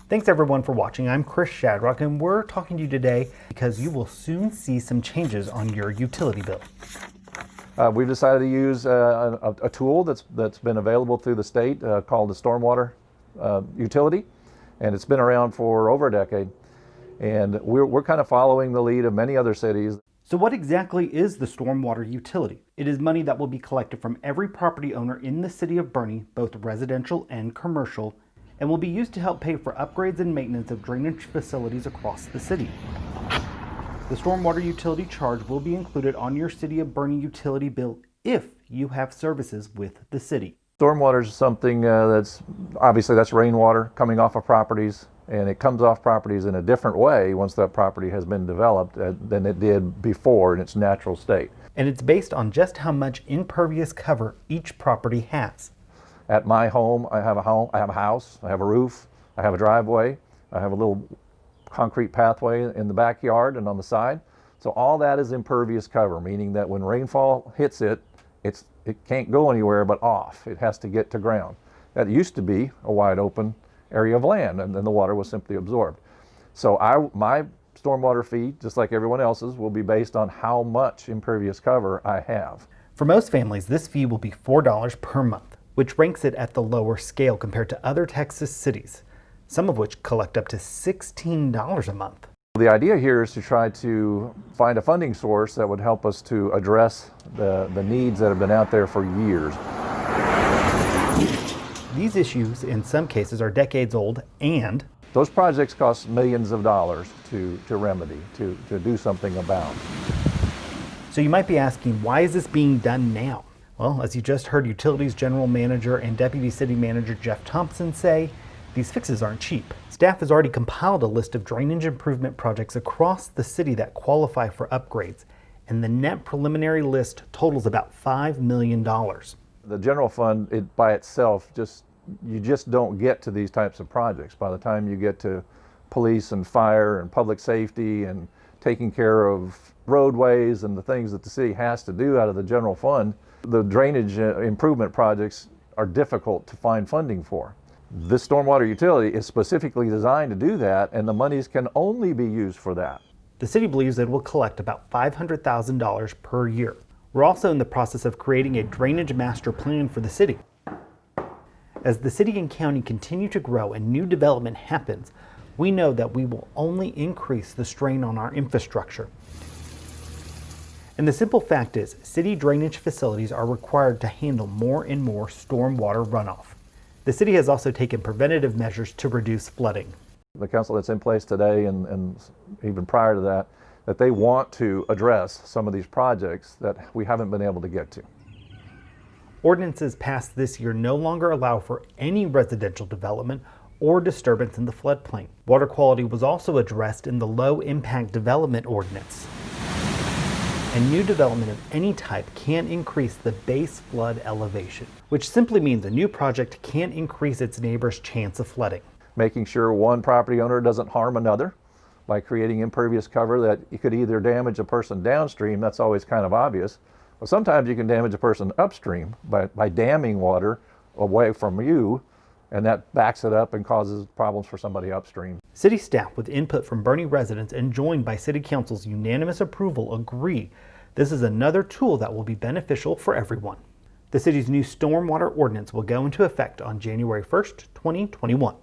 Thanks everyone for watching. I'm Chris Shadrock and we're talking to you today because you will soon see some changes on your utility bill. We've decided to use a tool that's been available through the state called the stormwater utility, and it's been around for over a decade. And we're kind of following the lead of many other cities. So what exactly is the stormwater utility? It is money that will be collected from every property owner in the city of Boerne, both residential and commercial, and will be used to help pay for upgrades and maintenance of drainage facilities across the city. The stormwater utility charge will be included on your City of Boerne utility bill if you have services with the city. Stormwater is something that's rainwater coming off of properties, and it comes off properties in a different way once that property has been developed than it did before in its natural state. And it's based on just how much impervious cover each property has. At my home, I have a house, I have a roof, I have a driveway, I have a little concrete pathway in the backyard and on the side. So all that is impervious cover, meaning that when rainfall hits it, it can't go anywhere but off. It has to get to ground. That used to be a wide open area of land, and then the water was simply absorbed. So my stormwater fee, just like everyone else's, will be based on how much impervious cover I have. For most families, this fee will be $4 per month, which ranks it at the lower scale compared to other Texas cities, some of which collect up to $16 a month. The idea here is to try to find a funding source that would help us to address the needs that have been out there for years. These issues, in some cases, are decades old, and those projects cost millions of dollars to remedy, to do something about. So you might be asking, why is this being done now? Well, as you just heard Utilities General Manager and Deputy City Manager Jeff Thompson say, these fixes aren't cheap. Staff has already compiled a list of drainage improvement projects across the city that qualify for upgrades, and the net preliminary list totals about $5 million. The general fund, by itself, you just don't get to these types of projects. By the time you get to police and fire and public safety and taking care of roadways and the things that the city has to do out of the general fund, the drainage improvement projects are difficult to find funding for. This stormwater utility is specifically designed to do that, and the monies can only be used for that. The city believes it will collect about $500,000 per year. We're also in the process of creating a drainage master plan for the city. As the city and county continue to grow and new development happens, we know that we will only increase the strain on our infrastructure. And the simple fact is, city drainage facilities are required to handle more and more stormwater runoff. The city has also taken preventative measures to reduce flooding. The council that's in place today and even prior to that they want to address some of these projects that we haven't been able to get to. Ordinances passed this year no longer allow for any residential development or disturbance in the floodplain. Water quality was also addressed in the low impact development ordinance. And new development of any type can increase the base flood elevation, which simply means a new project can increase its neighbor's chance of flooding. Making sure one property owner doesn't harm another by creating impervious cover that you could either damage a person downstream, that's always kind of obvious, but sometimes you can damage a person upstream by damming water away from you, and that backs it up and causes problems for somebody upstream. City staff, with input from Boerne residents and joined by City Council's unanimous approval, agree this is another tool that will be beneficial for everyone. The city's new stormwater ordinance will go into effect on January 1st, 2021.